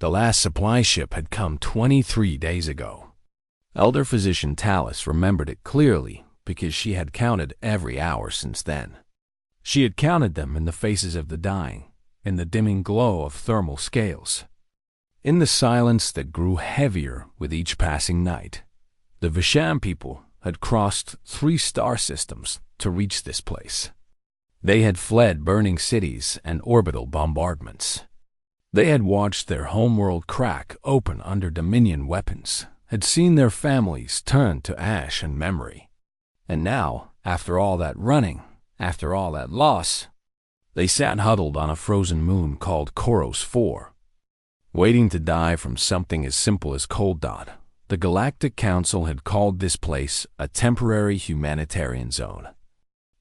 The last supply ship had come 23 days ago. Elder Physician Talus remembered it clearly because she had counted every hour since then. She had counted them in the faces of the dying, in the dimming glow of thermal scales, in the silence that grew heavier with each passing night. The Visham people had crossed 3 star systems to reach this place. They had fled burning cities and orbital bombardments. They had watched their homeworld crack open under Dominion weapons, had seen their families turn to ash and memory. And now, after all that running, after all that loss, they sat huddled on a frozen moon called Koros 4, waiting to die from something as simple as cold dot. The Galactic Council had called this place a temporary humanitarian zone.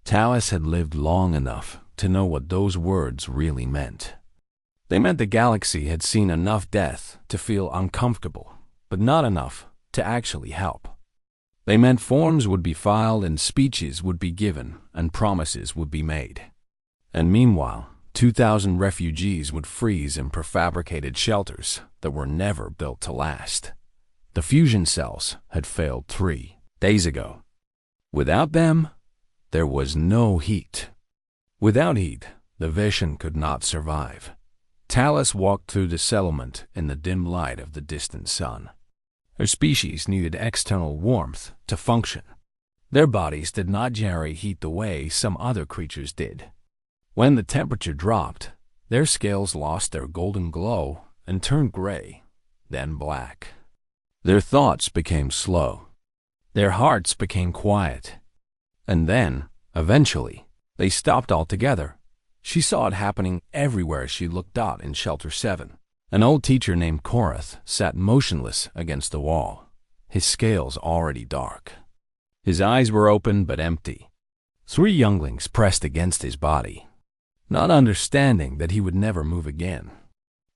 Talus had lived long enough to know what those words really meant. They meant the galaxy had seen enough death to feel uncomfortable, but not enough to actually help. They meant forms would be filed and speeches would be given and promises would be made. And meanwhile, 2,000 refugees would freeze in prefabricated shelters that were never built to last. The fusion cells had failed 3 days ago. Without them, there was no heat. Without heat, the Vishan could not survive. Talus walked through the settlement in the dim light of the distant sun. Her species needed external warmth to function. Their bodies did not generate heat the way some other creatures did. When the temperature dropped, their scales lost their golden glow and turned gray, then black. Their thoughts became slow. Their hearts became quiet. And then, eventually, they stopped altogether. She saw it happening everywhere she looked out in Shelter 7. An old teacher named Korath sat motionless against the wall, his scales already dark. His eyes were open but empty. 3 younglings pressed against his body, not understanding that he would never move again,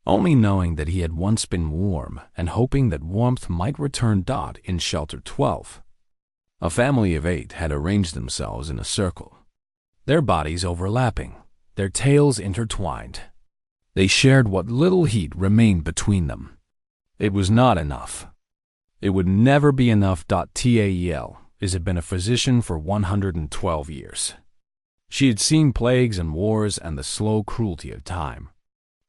only knowing that he had once been warm and hoping that warmth might return. In Shelter 12, a family of 8 had arranged themselves in a circle, their bodies overlapping, their tails intertwined. They shared what little heat remained between them. It was not enough. It would never be enough. Tael had been a physician for 112 years. She had seen plagues and wars and the slow cruelty of time.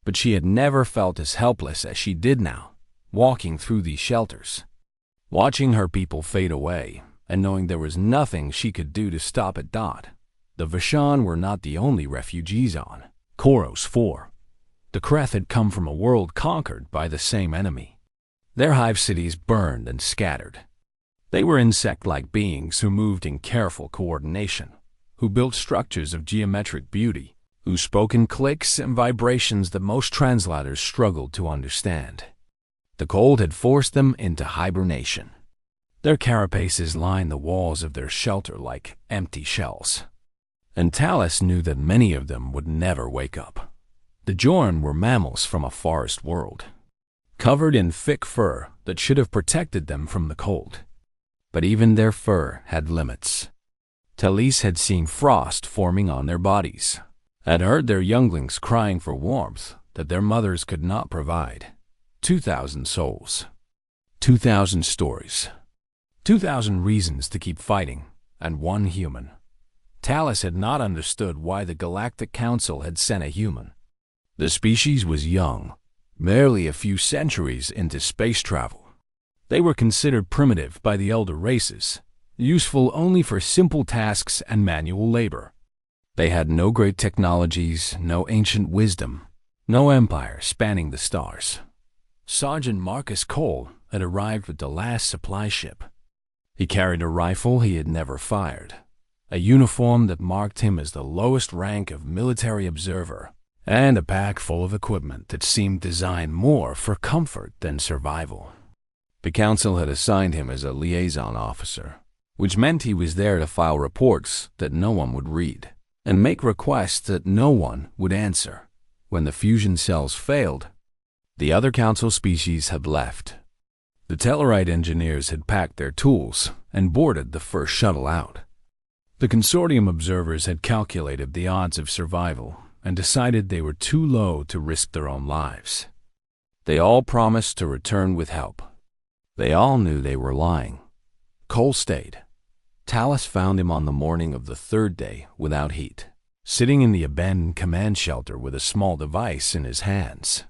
But she had never felt as helpless as she did now, walking through these shelters, watching her people fade away, and knowing there was nothing she could do to stop it. The Vishan were not the only refugees on Koros 4. The Kreth had come from a world conquered by the same enemy. Their hive cities burned and scattered. They were insect-like beings who moved in careful coordination, who built structures of geometric beauty, who spoke in clicks and vibrations that most translators struggled to understand. The cold had forced them into hibernation. Their carapaces lined the walls of their shelter like empty shells. And Talus knew that many of them would never wake up. The Jorn were mammals from a forest world, covered in thick fur that should have protected them from the cold. But even their fur had limits. Talus had seen frost forming on their bodies, had heard their younglings crying for warmth that their mothers could not provide. 2,000 souls, 2,000 stories, 2,000 reasons to keep fighting, and 1 human. Talus had not understood why the Galactic Council had sent a human. The species was young, barely a few centuries into space travel. They were considered primitive by the elder races, useful only for simple tasks and manual labor. They had no great technologies, no ancient wisdom, no empire spanning the stars. Sergeant Marcus Cole had arrived with the last supply ship. He carried a rifle he had never fired, a uniform that marked him as the lowest rank of military observer, and a pack full of equipment that seemed designed more for comfort than survival. The council had assigned him as a liaison officer, which meant he was there to file reports that no one would read, and make requests that no one would answer. When the fusion cells failed, the other council species had left. The Tellarite engineers had packed their tools and boarded the first shuttle out. The consortium observers had calculated the odds of survival and decided they were too low to risk their own lives. They all promised to return with help. They all knew they were lying. Cole stayed. Talus found him on the morning of the third day without heat, sitting in the abandoned command shelter with a small device in his hands.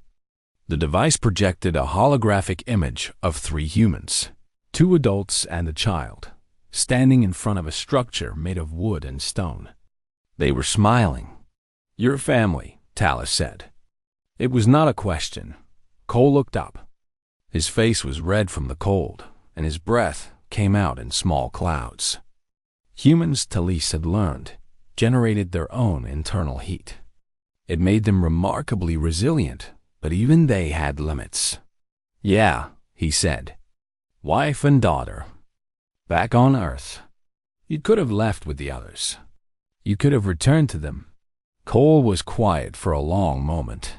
The device projected a holographic image of 3 humans, 2 adults and a child, standing in front of a structure made of wood and stone. They were smiling. "Your family," Talus said. It was not a question. Cole looked up. His face was red from the cold, and his breath came out in small clouds. Humans, Talus had learned, generated their own internal heat. It made them remarkably resilient, but even they had limits. "Yeah," he said. "Wife and daughter. Back on Earth. You could have left with the others. You could have returned to them." Cole was quiet for a long moment.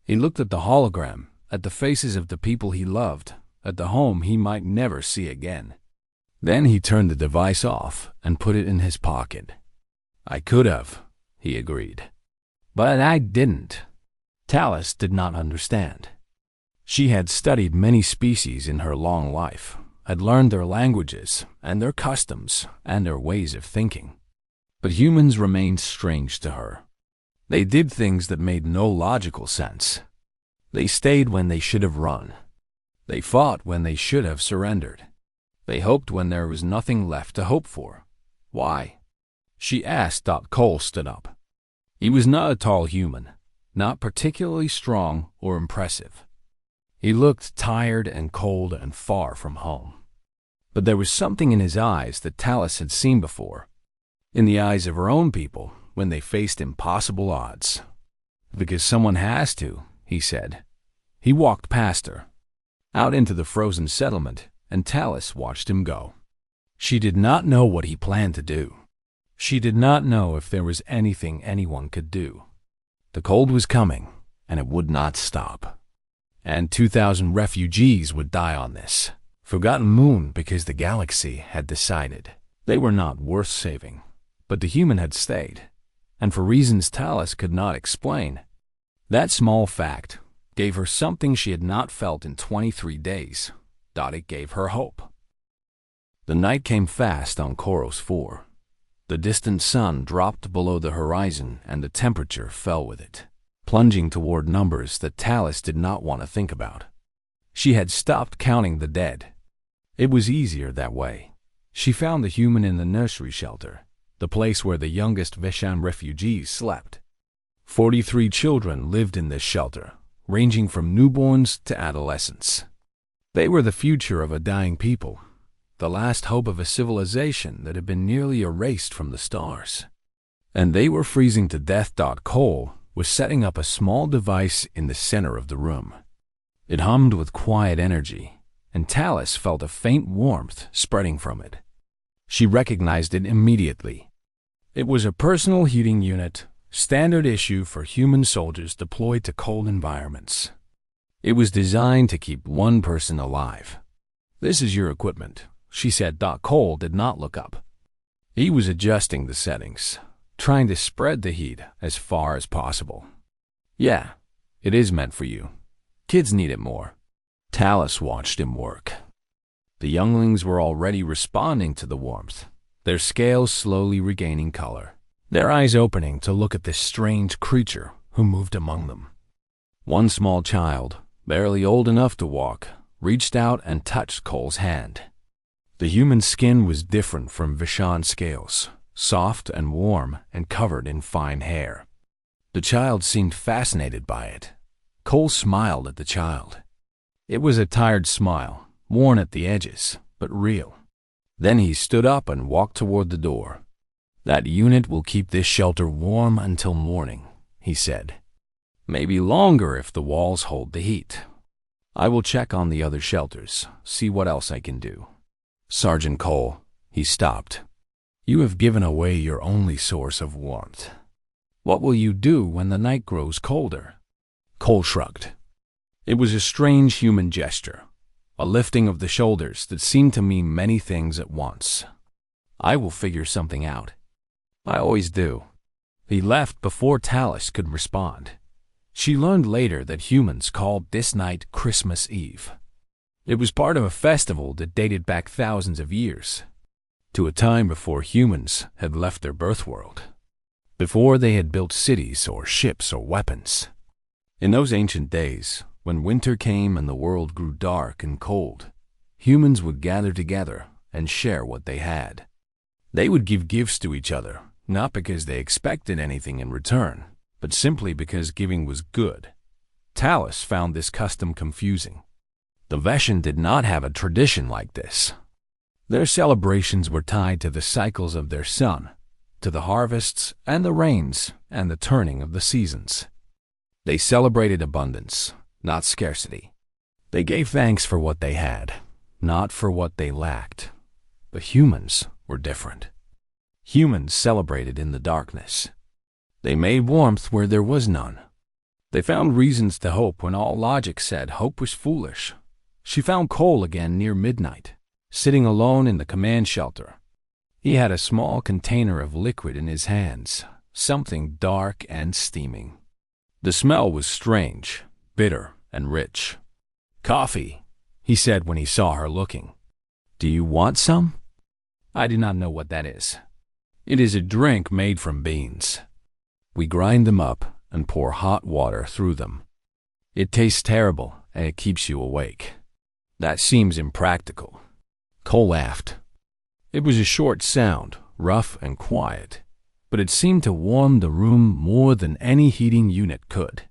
He looked at the hologram, at the faces of the people he loved, at the home he might never see again. Then he turned the device off and put it in his pocket. "I could have," he agreed. "But I didn't." Talus did not understand. She had studied many species in her long life, had learned their languages and their customs and their ways of thinking. But humans remained strange to her. They did things that made no logical sense. They stayed when they should have run. They fought when they should have surrendered. They hoped when there was nothing left to hope for. Why? She asked. Cole stood up. He was not a tall human, not particularly strong or impressive. He looked tired and cold and far from home. But there was something in his eyes that Talus had seen before, in the eyes of her own people when they faced impossible odds. "Because someone has to," he said. He walked past her, out into the frozen settlement, and Talus watched him go. She did not know what he planned to do. She did not know if there was anything anyone could do. The cold was coming, and it would not stop. And 2,000 refugees would die on this forgotten moon because the galaxy had decided they were not worth saving. But the human had stayed, and for reasons Talus could not explain. That small fact gave her something she had not felt in 23 days. It gave her hope. The night came fast on Koros 4. The distant sun dropped below the horizon and the temperature fell with it, plunging toward numbers that Talus did not want to think about. She had stopped counting the dead. It was easier that way. She found the human in the nursery shelter, the place where the youngest Vishan refugees slept. 43 children lived in this shelter, ranging from newborns to adolescents. They were the future of a dying people, the last hope of a civilization that had been nearly erased from the stars. And they were freezing to death. Cole was setting up a small device in the center of the room. It hummed with quiet energy, and Talus felt a faint warmth spreading from it. She recognized it immediately. It was a personal heating unit, standard issue for human soldiers deployed to cold environments. It was designed to keep one person alive. "This is your equipment," she said. Cole did not look up. He was adjusting the settings, trying to spread the heat as far as possible. "Yeah, it is meant for you. Kids need it more." Talus watched him work. The younglings were already responding to the warmth, their scales slowly regaining color, their eyes opening to look at this strange creature who moved among them. One small child, barely old enough to walk, reached out and touched Cole's hand. The human skin was different from Vishan scales, soft and warm and covered in fine hair. The child seemed fascinated by it. Cole smiled at the child. It was a tired smile, worn at the edges, but real. Then he stood up and walked toward the door. "That unit will keep this shelter warm until morning," he said. "Maybe longer if the walls hold the heat. I will check on the other shelters, see what else I can do." "Sergeant Cole," he stopped. "You have given away your only source of warmth. What will you do when the night grows colder?" Cole shrugged. It was a strange human gesture, a lifting of the shoulders that seemed to mean many things at once. "I will figure something out. I always do." He left before Talus could respond. She learned later that humans called this night Christmas Eve. It was part of a festival that dated back thousands of years, to a time before humans had left their birth world, before they had built cities or ships or weapons. In those ancient days, when winter came and the world grew dark and cold, humans would gather together and share what they had. They would give gifts to each other, not because they expected anything in return, but simply because giving was good. Talus found this custom confusing. The Veshan did not have a tradition like this. Their celebrations were tied to the cycles of their sun, to the harvests and the rains and the turning of the seasons. They celebrated abundance, not scarcity. They gave thanks for what they had, not for what they lacked. But humans were different. Humans celebrated in the darkness. They made warmth where there was none. They found reasons to hope when all logic said hope was foolish. She found Cole again near midnight, sitting alone in the command shelter. He had a small container of liquid in his hands, something dark and steaming. The smell was strange, bitter, and rich. "Coffee," he said when he saw her looking. "Do you want some?" "I do not know what that is." "It is a drink made from beans. We grind them up and pour hot water through them. It tastes terrible and it keeps you awake." "That seems impractical." Cole laughed. It was a short sound, rough and quiet, but it seemed to warm the room more than any heating unit could.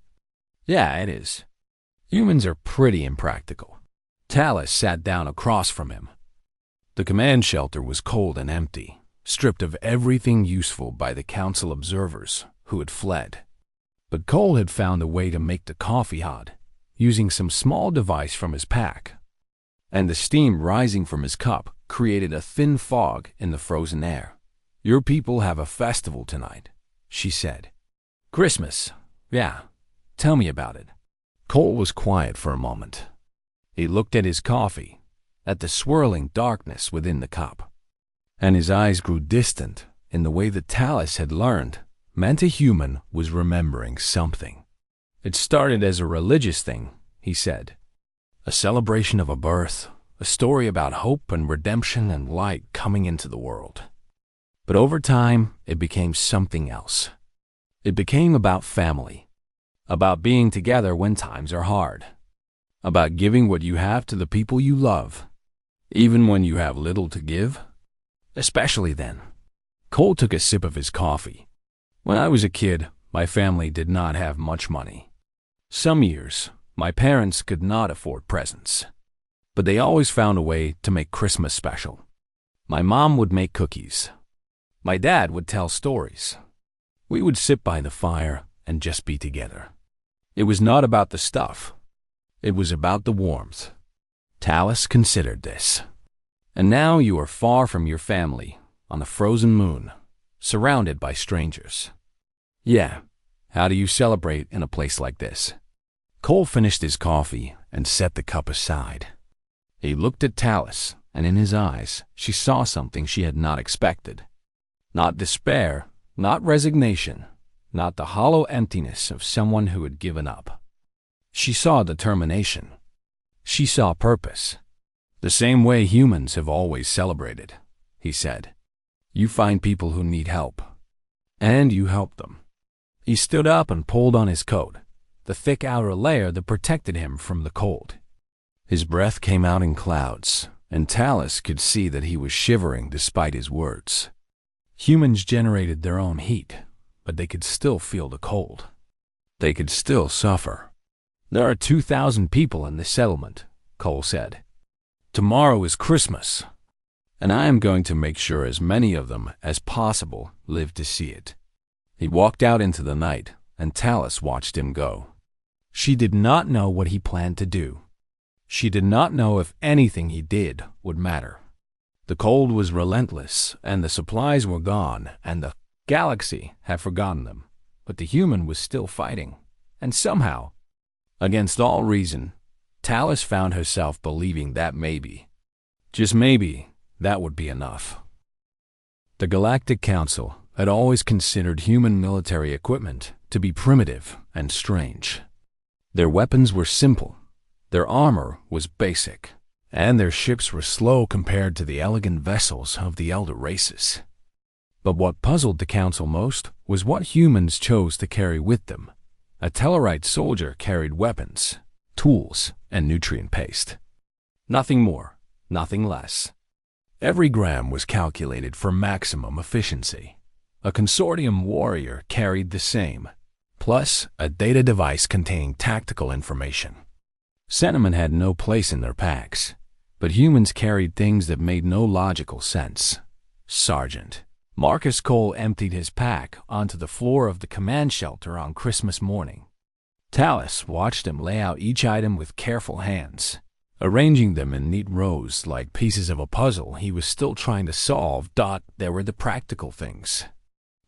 "Yeah, it is. Humans are pretty impractical." Talus sat down across from him. The command shelter was cold and empty, stripped of everything useful by the council observers who had fled. But Cole had found a way to make the coffee hot, using some small device from his pack. And the steam rising from his cup created a thin fog in the frozen air. "Your people have a festival tonight," she said. "Christmas? Yeah. Tell me about it." Cole was quiet for a moment. He looked at his coffee, at the swirling darkness within the cup, and his eyes grew distant in the way that Talus had learned meant a human was remembering something. "It started as a religious thing," he said. "A celebration of a birth, a story about hope and redemption and light coming into the world. But over time, it became something else. It became about family, about being together when times are hard, about giving what you have to the people you love, even when you have little to give, especially then." Cole took a sip of his coffee. "When I was a kid, my family did not have much money. Some years, my parents could not afford presents, but they always found a way to make Christmas special. My mom would make cookies. My dad would tell stories. We would sit by the fire and just be together. It was not about the stuff. It was about the warmth." Talus considered this. "And now you are far from your family, on a frozen moon, surrounded by strangers." "Yeah. How do you celebrate in a place like this?" Cole finished his coffee and set the cup aside. He looked at Talus, and in his eyes she saw something she had not expected. Not despair, not resignation, not the hollow emptiness of someone who had given up. She saw determination. She saw purpose. "The same way humans have always celebrated," he said. "You find people who need help, and you help them." He stood up and pulled on his coat, the thick outer layer that protected him from the cold. His breath came out in clouds, and Talus could see that he was shivering despite his words. Humans generated their own heat, but they could still feel the cold. They could still suffer. "There are 2,000 people in this settlement," Cole said. "Tomorrow is Christmas, and I am going to make sure as many of them as possible live to see it." He walked out into the night, and Talus watched him go. She did not know what he planned to do. She did not know if anything he did would matter. The cold was relentless, and the supplies were gone, and the galaxy had forgotten them. But the human was still fighting, and somehow, against all reason, Talus found herself believing that maybe, just maybe, that would be enough. The Galactic Council had always considered human military equipment to be primitive and strange. Their weapons were simple, their armor was basic, and their ships were slow compared to the elegant vessels of the elder races. But what puzzled the council most was what humans chose to carry with them. A Tellarite soldier carried weapons, tools, and nutrient paste. Nothing more, nothing less. Every gram was calculated for maximum efficiency. A consortium warrior carried the same, plus a data device containing tactical information. Sentiment had no place in their packs, but humans carried things that made no logical sense. Sergeant Marcus Cole emptied his pack onto the floor of the command shelter on Christmas morning. Talus watched him lay out each item with careful hands, arranging them in neat rows like pieces of a puzzle he was still trying to solve. There were the practical things.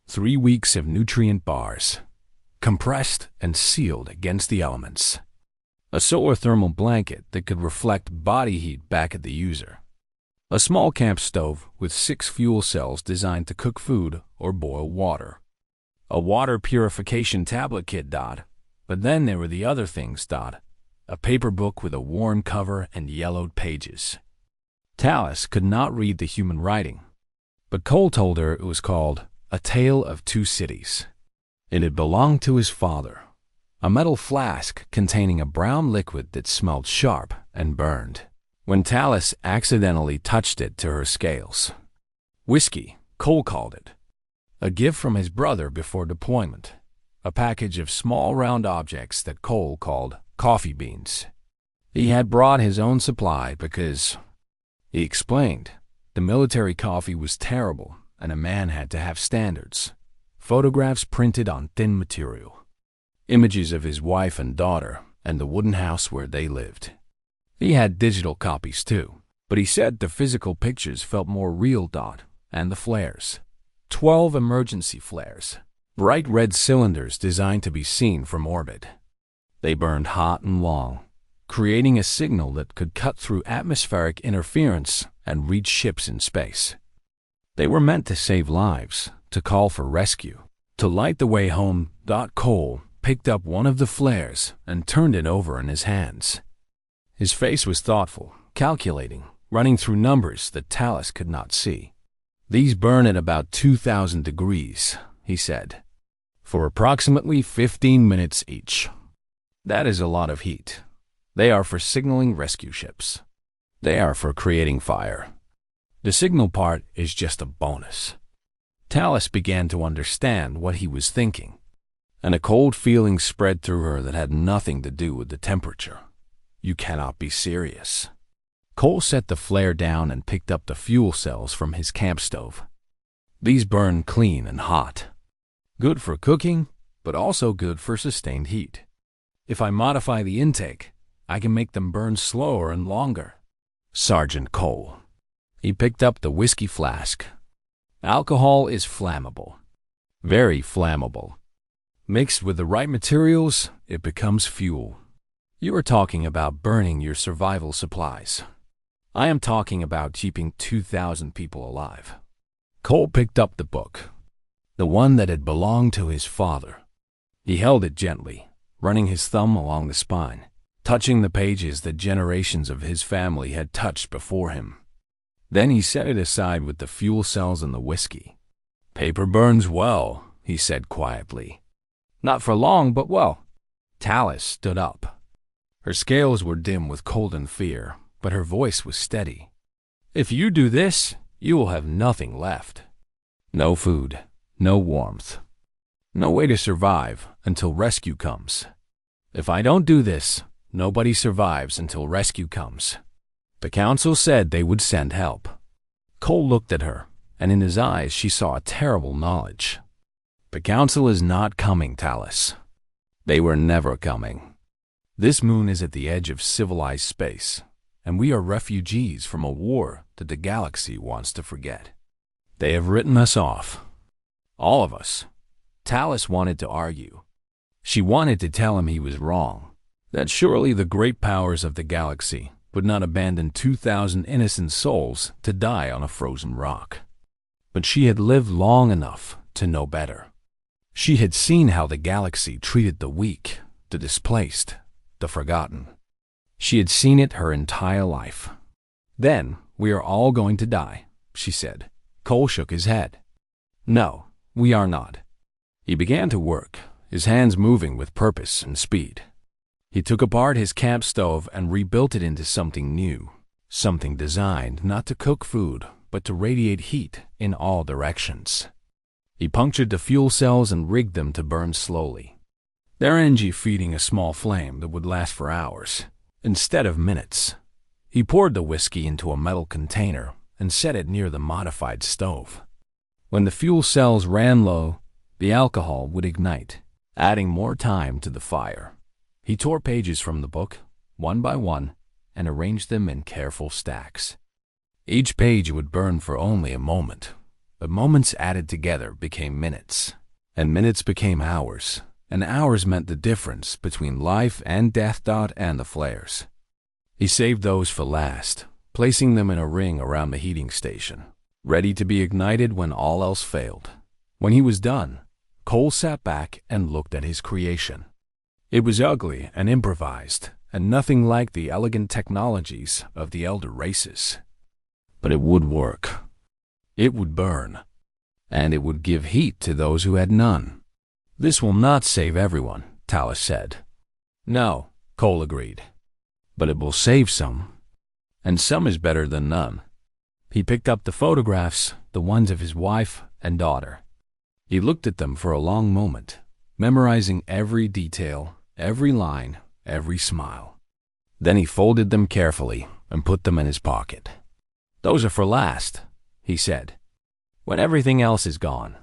3 weeks of nutrient bars, compressed and sealed against the elements. A solar thermal blanket that could reflect body heat back at the user. A small camp stove with 6 fuel cells designed to cook food or boil water. A water purification tablet kit. But then there were the other things. A paper book with a worn cover and yellowed pages. Talus could not read the human writing, but Cole told her it was called A Tale of Two Cities. It had belonged to his father. A metal flask containing a brown liquid that smelled sharp and burned when Talus accidentally touched it to her scales. Whiskey, Cole called it. A gift from his brother before deployment. A package of small round objects that Cole called coffee beans. He had brought his own supply because, he explained, the military coffee was terrible and a man had to have standards. Photographs printed on thin material. Images of his wife and daughter and the wooden house where they lived. He had digital copies too, but he said the physical pictures felt more real. And the flares. 12 emergency flares. Bright red cylinders designed to be seen from orbit. They burned hot and long, creating a signal that could cut through atmospheric interference and reach ships in space. They were meant to save lives, to call for rescue, to light the way home. Cole picked up one of the flares and turned it over in his hands. His face was thoughtful, calculating, running through numbers that Talus could not see. These burn at about 2,000 degrees, he said, for approximately 15 minutes each. That is a lot of heat. They are for signaling rescue ships. They are for creating fire. The signal part is just a bonus. Talus began to understand what he was thinking, and a cold feeling spread through her that had nothing to do with the temperature. You cannot be serious. Cole set the flare down and picked up the fuel cells from his camp stove. These burn clean and hot. Good for cooking, but also good for sustained heat. If I modify the intake, I can make them burn slower and longer. Sergeant Cole. He picked up the whiskey flask. Alcohol is flammable. Very flammable. Mixed with the right materials, it becomes fuel. You are talking about burning your survival supplies. I am talking about keeping 2,000 people alive. Cole picked up the book, the one that had belonged to his father. He held it gently, running his thumb along the spine, touching the pages that generations of his family had touched before him. Then he set it aside with the fuel cells and the whiskey. Paper burns well, he said quietly. Not for long, but well. Talus stood up. Her scales were dim with cold and fear, but her voice was steady. If you do this, you will have nothing left. No food, no warmth. No way to survive until rescue comes. If I don't do this, nobody survives until rescue comes. The council said they would send help. Cole looked at her, and in his eyes she saw a terrible knowledge. The council is not coming, Talus. They were never coming. This moon is at the edge of civilized space, and we are refugees from a war that the galaxy wants to forget. They have written us off. All of us. Talus wanted to argue. She wanted to tell him he was wrong, that surely the great powers of the galaxy would not abandon 2,000 innocent souls to die on a frozen rock. But she had lived long enough to know better. She had seen how the galaxy treated the weak, the displaced, the forgotten. She had seen it her entire life. "Then we are all going to die," she said. Cole shook his head. "No, we are not." He began to work, his hands moving with purpose and speed. He took apart his camp stove and rebuilt it into something new, something designed not to cook food, but to radiate heat in all directions. He punctured the fuel cells and rigged them to burn slowly, their energy feeding a small flame that would last for hours, instead of minutes. He poured the whiskey into a metal container and set it near the modified stove. When the fuel cells ran low, the alcohol would ignite, adding more time to the fire. He tore pages from the book, one by one, and arranged them in careful stacks. Each page would burn for only a moment, but moments added together became minutes, and minutes became hours, and hours meant the difference between life and death. And the flares. He saved those for last, placing them in a ring around the heating station, ready to be ignited when all else failed. When he was done, Cole sat back and looked at his creation. It was ugly and improvised, and nothing like the elegant technologies of the elder races. But it would work. It would burn, and it would give heat to those who had none. "This will not save everyone," Talus said. "No," Cole agreed. "But it will save some, and some is better than none." He picked up the photographs, the ones of his wife and daughter. He looked at them for a long moment, memorizing every detail, every line, every smile. Then he folded them carefully and put them in his pocket. "Those are for last," he said, "when everything else is gone."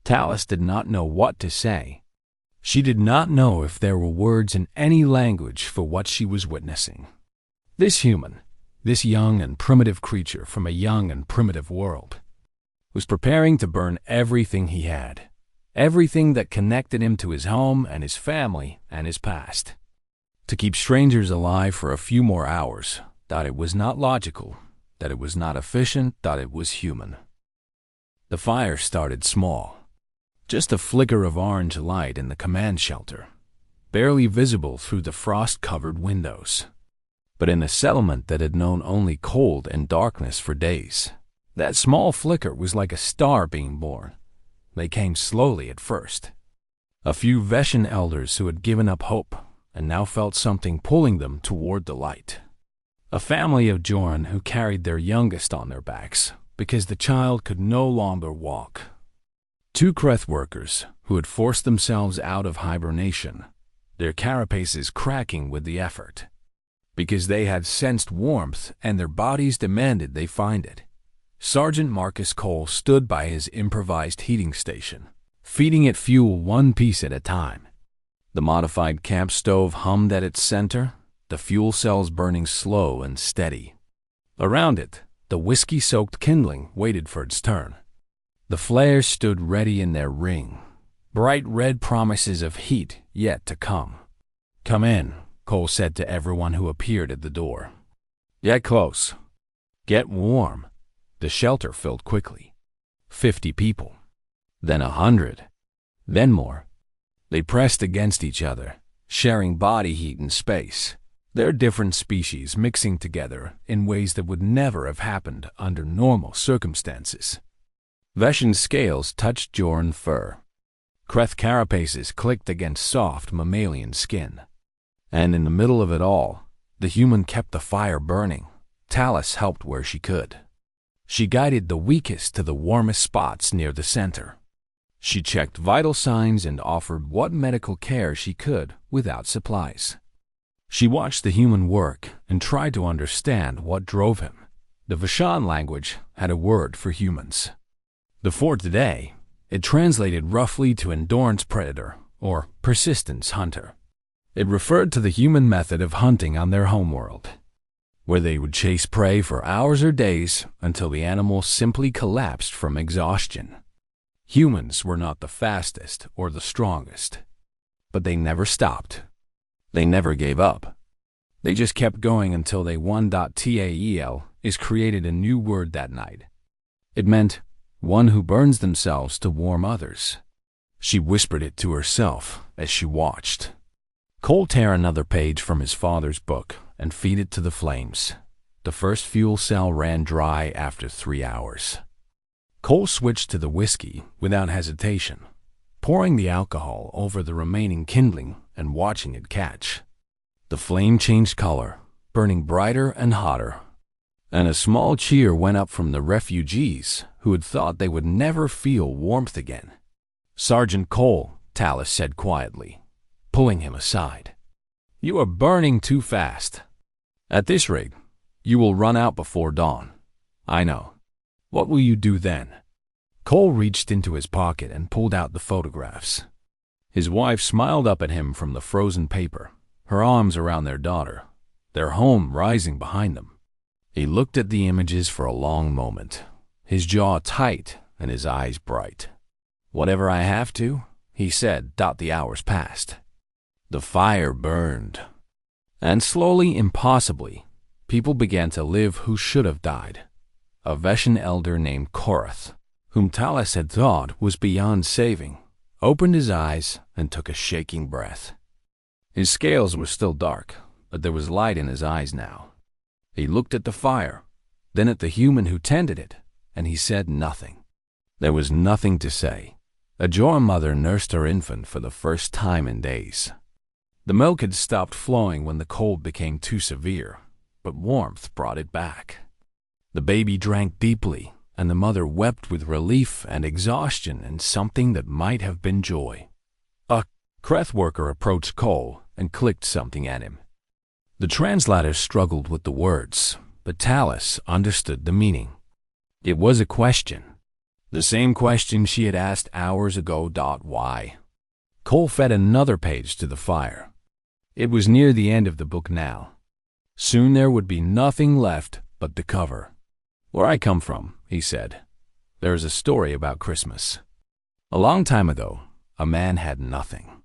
Talus did not know what to say. She did not know if there were words in any language for what she was witnessing. This human, this young and primitive creature from a young and primitive world, was preparing to burn everything he had, everything that connected him to his home and his family and his past. To keep strangers alive for a few more hours, that it was not logical, that it was not efficient, that it was human. The fire started small, just a flicker of orange light in the command shelter, barely visible through the frost-covered windows. But in a settlement that had known only cold and darkness for days, that small flicker was like a star being born. They came slowly at first. A few Veshan elders who had given up hope and now felt something pulling them toward the light. A family of Joran who carried their youngest on their backs because the child could no longer walk. 2 Kreth workers who had forced themselves out of hibernation, their carapaces cracking with the effort, because they had sensed warmth and their bodies demanded they find it. Sergeant Marcus Cole stood by his improvised heating station, feeding it fuel one piece at a time. The modified camp stove hummed at its center, the fuel cells burning slow and steady. Around it, the whiskey-soaked kindling waited for its turn. The flares stood ready in their ring, bright red promises of heat yet to come. "Come in," Cole said to everyone who appeared at the door. "Get close. Get warm." The shelter filled quickly. 50 people. Then 100. Then more. They pressed against each other, sharing body heat and space, their different species mixing together in ways that would never have happened under normal circumstances. Veshan scales touched Joran fur. Kreth carapaces clicked against soft mammalian skin. And in the middle of it all, the human kept the fire burning. Talus helped where she could. She guided the weakest to the warmest spots near the center. She checked vital signs and offered what medical care she could without supplies. She watched the human work and tried to understand what drove him. The Veshan language had a word for humans. The for today, it translated roughly to endurance predator or persistence hunter. It referred to the human method of hunting on their homeworld, where they would chase prey for hours or days until the animal simply collapsed from exhaustion. Humans were not the fastest or the strongest, but they never stopped. They never gave up. They just kept going until they won. Tael is created a new word that night. It meant one who burns themselves to warm others. She whispered it to herself as she watched. Cole tear another page from his father's book and feed it to the flames. The first fuel cell ran dry after 3 hours. Cole switched to the whiskey without hesitation, pouring the alcohol over the remaining kindling and watching it catch. The flame changed color, burning brighter and hotter, and a small cheer went up from the refugees who had thought they would never feel warmth again. "Sergeant Cole," Tallis said quietly, pulling him aside. "You are burning too fast. At this rate, you will run out before dawn. I know. What will you do then?" Cole reached into his pocket and pulled out the photographs. His wife smiled up at him from the frozen paper, her arms around their daughter, their home rising behind them. He looked at the images for a long moment, his jaw tight and his eyes bright. "Whatever I have to," he said. The hours passed. The fire burned. And slowly, impossibly, people began to live who should have died. A Veshan elder named Korath, whom Tallis had thought was beyond saving, opened his eyes and took a shaking breath. His scales were still dark, but there was light in his eyes now. He looked at the fire, then at the human who tended it, and he said nothing. There was nothing to say. A Jorah mother nursed her infant for the first time in days. The milk had stopped flowing when the cold became too severe, but warmth brought it back. The baby drank deeply, and the mother wept with relief and exhaustion and something that might have been joy. A Kreth worker approached Cole and clicked something at him. The translator struggled with the words, but Tallis understood the meaning. It was a question. The same question she had asked hours ago. Why? Cole fed another page to the fire. It was near the end of the book now. Soon there would be nothing left but the cover. "Where I come from," he said, "there is a story about Christmas. A long time ago, a man had nothing.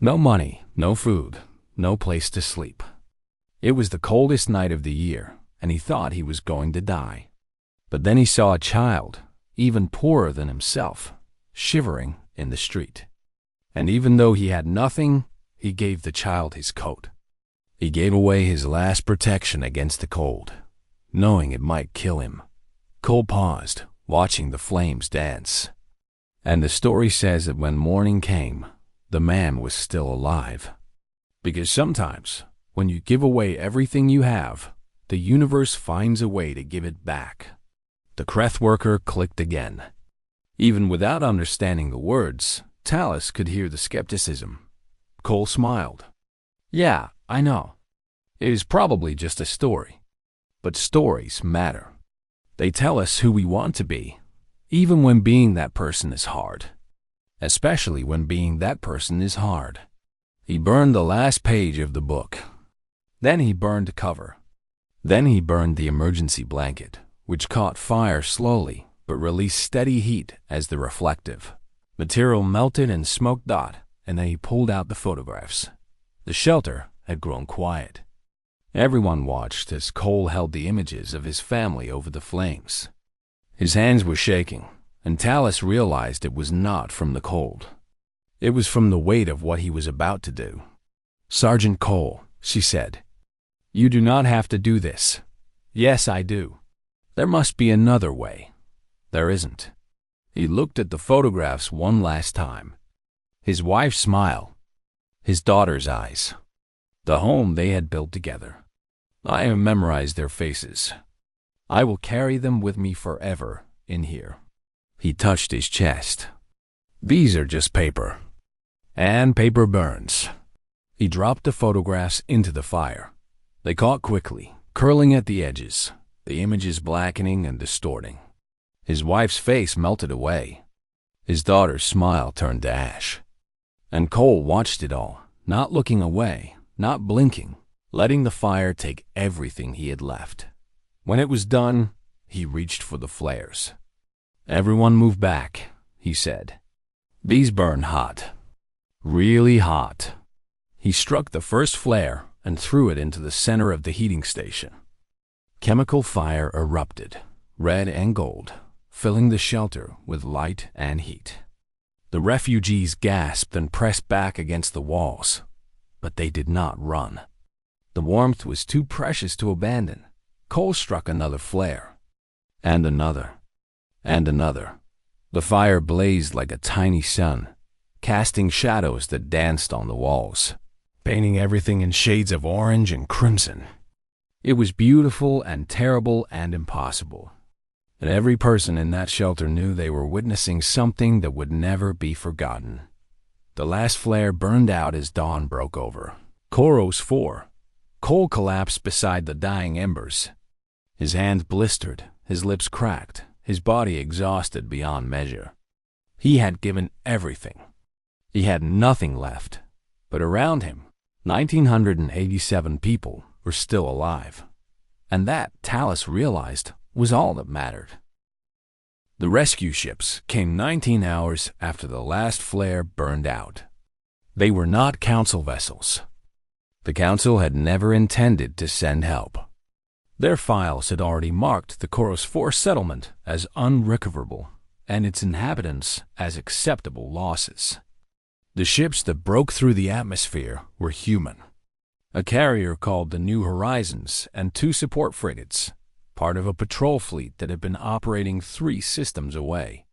No money, no food, no place to sleep. It was the coldest night of the year, and he thought he was going to die. But then he saw a child, even poorer than himself, shivering in the street. And even though he had nothing, he gave the child his coat. He gave away his last protection against the cold, knowing it might kill him." Cole paused, watching the flames dance. And the story says that when morning came, the man was still alive. Because sometimes, when you give away everything you have, the universe finds a way to give it back. The Kreth worker clicked again. Even without understanding the words, Tallis could hear the skepticism. Cole smiled. "Yeah, I know. It is probably just a story. But stories matter. They tell us who we want to be, even when being that person is hard. Especially when being that person is hard." He burned the last page of the book. Then he burned the cover. Then he burned the emergency blanket, which caught fire slowly but released steady heat as the reflective material melted and smoke. And then he pulled out the photographs. The shelter had grown quiet. Everyone watched as Cole held the images of his family over the flames. His hands were shaking, and Tallis realized it was not from the cold. It was from the weight of what he was about to do. "Sergeant Cole," she said, "you do not have to do this." "Yes, I do. There must be another way." "There isn't." He looked at the photographs one last time. His wife's smile, his daughter's eyes, the home they had built together. "I have memorized their faces. I will carry them with me forever in here." He touched his chest. "These are just paper. And paper burns." He dropped the photographs into the fire. They caught quickly, curling at the edges, the images blackening and distorting. His wife's face melted away. His daughter's smile turned to ash. And Cole watched it all, not looking away, not blinking, letting the fire take everything he had left. When it was done, he reached for the flares. "Everyone move back," he said. "These burn hot. Really hot." He struck the first flare and threw it into the center of the heating station. Chemical fire erupted, red and gold, filling the shelter with light and heat. The refugees gasped and pressed back against the walls, but they did not run. The warmth was too precious to abandon. Cole struck another flare, and another, and another. The fire blazed like a tiny sun, casting shadows that danced on the walls, painting everything in shades of orange and crimson. It was beautiful and terrible and impossible, and every person in that shelter knew they were witnessing something that would never be forgotten. The last flare burned out as dawn broke over. Koros 4. Cole collapsed beside the dying embers. His hands blistered, his lips cracked, his body exhausted beyond measure. He had given everything. He had nothing left, but around him, 1,987 people were still alive, and that, Talus realized, was all that mattered. The rescue ships came 19 hours after the last flare burned out. They were not council vessels. The council had never intended to send help. Their files had already marked the Koros 4 settlement as unrecoverable and its inhabitants as acceptable losses. The ships that broke through the atmosphere were human. A carrier called the New Horizons and 2 support frigates, part of a patrol fleet that had been operating 3 systems away.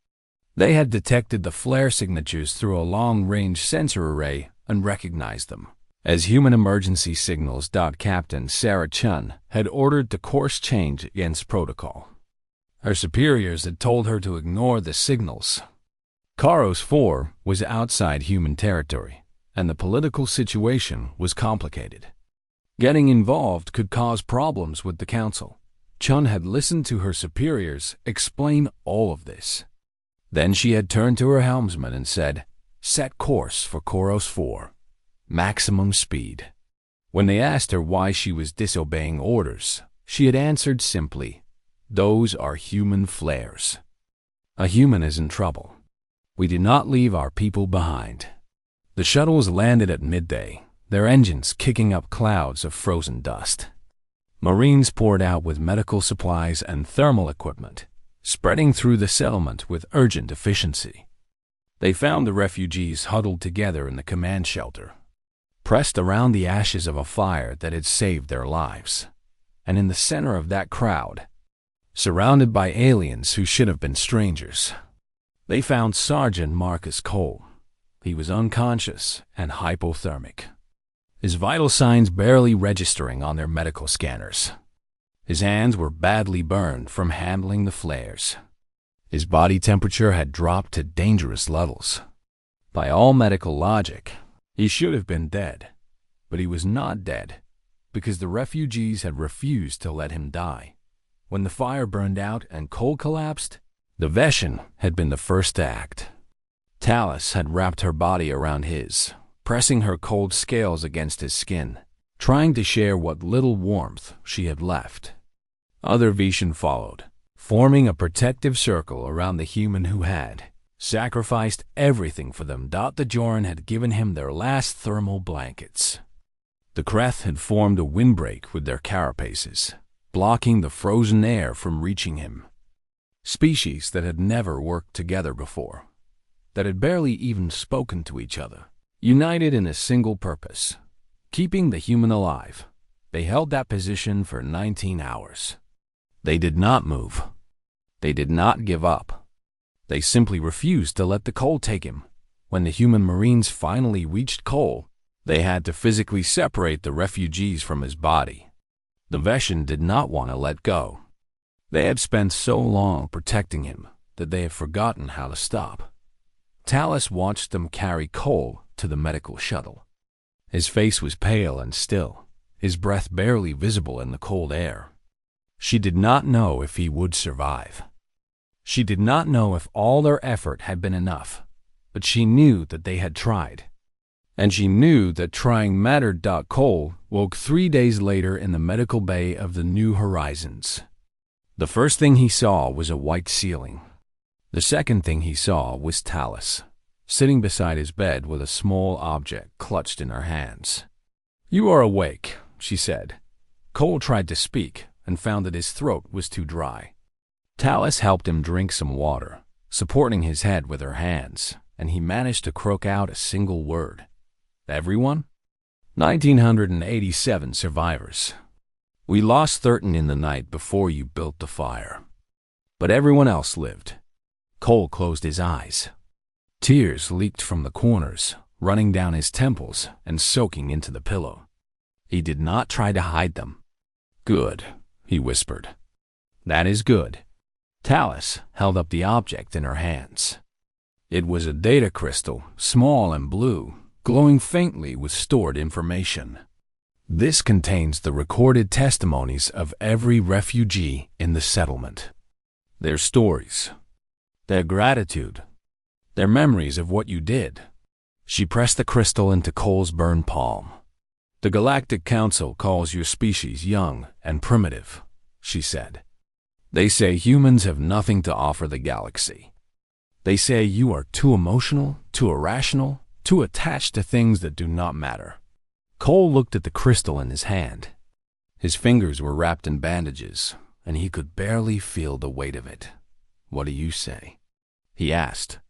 They had detected the flare signatures through a long-range sensor array and recognized them as human emergency signals. Captain Sarah Chun had ordered the course change against protocol. Her superiors had told her to ignore the signals. Koros 4 was outside human territory, and the political situation was complicated. Getting involved could cause problems with the council. Chun had listened to her superiors explain all of this. Then she had turned to her helmsman and said, "Set course for Koros 4. Maximum speed." When they asked her why she was disobeying orders, she had answered simply, "Those are human flares. A human is in trouble. We did not leave our people behind." The shuttles landed at midday, their engines kicking up clouds of frozen dust. Marines poured out with medical supplies and thermal equipment, spreading through the settlement with urgent efficiency. They found the refugees huddled together in the command shelter, pressed around the ashes of a fire that had saved their lives. And in the center of that crowd, surrounded by aliens who should have been strangers, they found Sergeant Marcus Cole. He was unconscious and hypothermic, his vital signs barely registering on their medical scanners. His hands were badly burned from handling the flares. His body temperature had dropped to dangerous levels. By all medical logic, he should have been dead, but he was not dead because the refugees had refused to let him die. When the fire burned out and Cole collapsed, the Veshan had been the first to act. Talus had wrapped her body around his, pressing her cold scales against his skin, trying to share what little warmth she had left. Other Veshan followed, forming a protective circle around the human who had sacrificed everything for them. The Joran had given him their last thermal blankets. The Kreth had formed a windbreak with their carapaces, blocking the frozen air from reaching him. Species that had never worked together before, that had barely even spoken to each other, united in a single purpose, keeping the human alive. They held that position for 19 hours. They did not move. They did not give up. They simply refused to let the Cole take him. When the human Marines finally reached Cole, they had to physically separate the refugees from his body. The Veshan did not want to let go. They had spent so long protecting him that they had forgotten how to stop. Talus watched them carry Cole to the medical shuttle. His face was pale and still, his breath barely visible in the cold air. She did not know if he would survive. She did not know if all their effort had been enough, but she knew that they had tried. And she knew that trying mattered. Cole woke 3 days later in the medical bay of the New Horizons. The first thing he saw was a white ceiling. The second thing he saw was Talus, sitting beside his bed with a small object clutched in her hands. "You are awake," she said. Cole tried to speak and found that his throat was too dry. Talus helped him drink some water, supporting his head with her hands. and he managed to croak out a single word. Everyone? 1987 survivors. We lost 13 in the night before you built the fire. But everyone else lived. Cole closed his eyes. Tears leaked from the corners, running down his temples and soaking into the pillow. He did not try to hide them. Good, he whispered. That is good. Talus held up the object in her hands. It was a data crystal, small and blue, glowing faintly with stored information. This contains the recorded testimonies of every refugee in the settlement. Their stories, their gratitude, their memories of what you did. She pressed the crystal into Cole's burned palm. The Galactic Council calls your species young and primitive, she said. They say humans have nothing to offer the galaxy. They say you are too emotional, too irrational, too attached to things that do not matter. Cole looked at the crystal in his hand. His fingers were wrapped in bandages, and he could barely feel the weight of it. What do you say? He asked.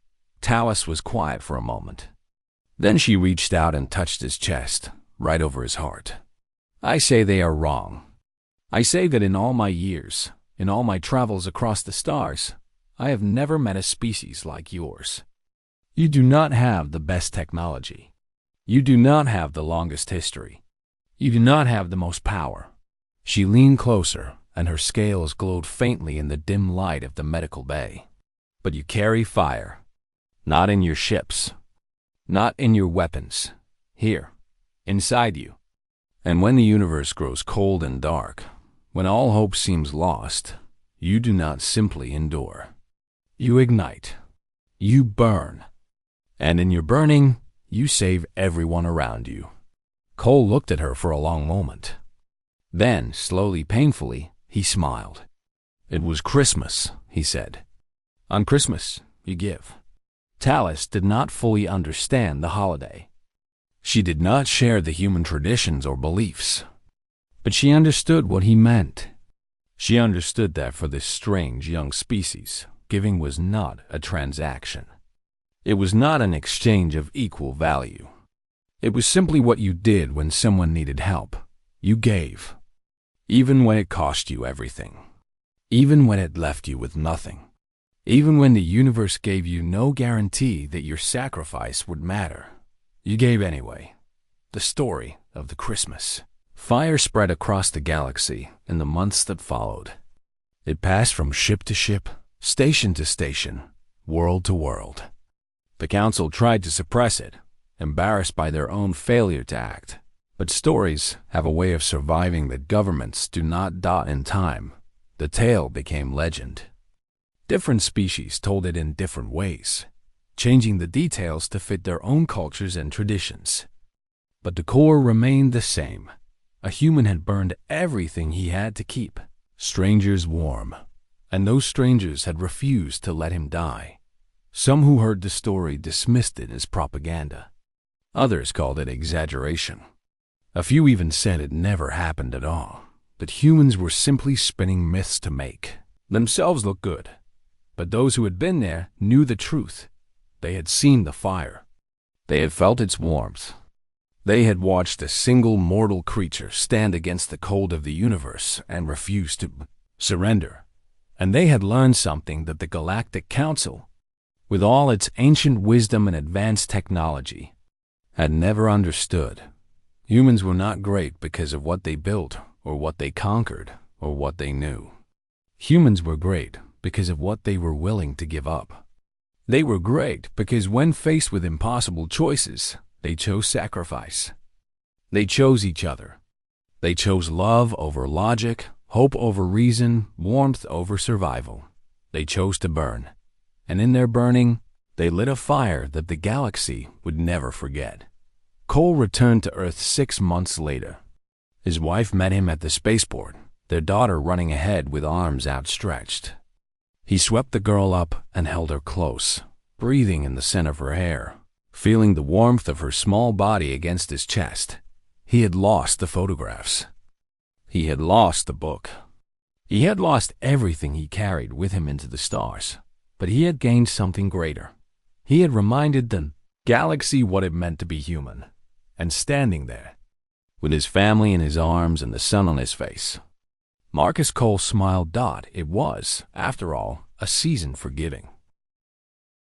Talus was quiet for a moment. Then she reached out and touched his chest, right over his heart. I say they are wrong. I say that in all my years, in all my travels across the stars, I have never met a species like yours. You do not have the best technology. You do not have the longest history. You do not have the most power. She leaned closer, and her scales glowed faintly in the dim light of the medical bay. But you carry fire. Not in your ships. Not in your weapons. Here, inside you. And when the universe grows cold and dark, when all hope seems lost, you do not simply endure. You ignite. You burn. And in your burning, you save everyone around you. Cole looked at her for a long moment. Then, slowly, painfully, he smiled. It was Christmas, he said. On Christmas, you give. Talus did not fully understand the holiday. She did not share the human traditions or beliefs. But she understood what he meant. She understood that for this strange young species, giving was not a transaction. It was not an exchange of equal value. It was simply what you did when someone needed help. You gave. Even when it cost you everything. Even when it left you with nothing. Even when the universe gave you no guarantee that your sacrifice would matter. You gave anyway. The story of the Christmas. Fire spread across the galaxy in the months that followed. It passed from ship to ship, station to station, world to world. The Council tried to suppress it, embarrassed by their own failure to act. But stories have a way of surviving that governments do not dot in time. The tale became legend. Different species told it in different ways, changing the details to fit their own cultures and traditions. But the core remained the same. A human had burned everything he had to keep. Strangers warm. And those strangers had refused to let him die. Some who heard the story dismissed it as propaganda. Others called it exaggeration. A few even said it never happened at all, that humans were simply spinning myths to make themselves look good. But those who had been there knew the truth. They had seen the fire. They had felt its warmth. They had watched a single mortal creature stand against the cold of the universe and refuse to surrender. And they had learned something that the Galactic Council, with all its ancient wisdom and advanced technology, had never understood. Humans were not great because of what they built, or what they conquered, or what they knew. Humans were great because of what they were willing to give up. They were great because when faced with impossible choices, they chose sacrifice. They chose each other. They chose love over logic, hope over reason, warmth over survival. They chose to burn. And in their burning, they lit a fire that the galaxy would never forget. Cole returned to Earth 6 months later. His wife met him at the spaceport, their daughter running ahead with arms outstretched. He swept the girl up and held her close, breathing in the scent of her hair, feeling the warmth of her small body against his chest. He had lost the photographs. He had lost the book. He had lost everything he carried with him into the stars. But he had gained something greater, He had reminded the galaxy what it meant to be human, and standing there, with his family in his arms and the sun on his face, Marcus Cole smiled. It was, after all, a season for giving.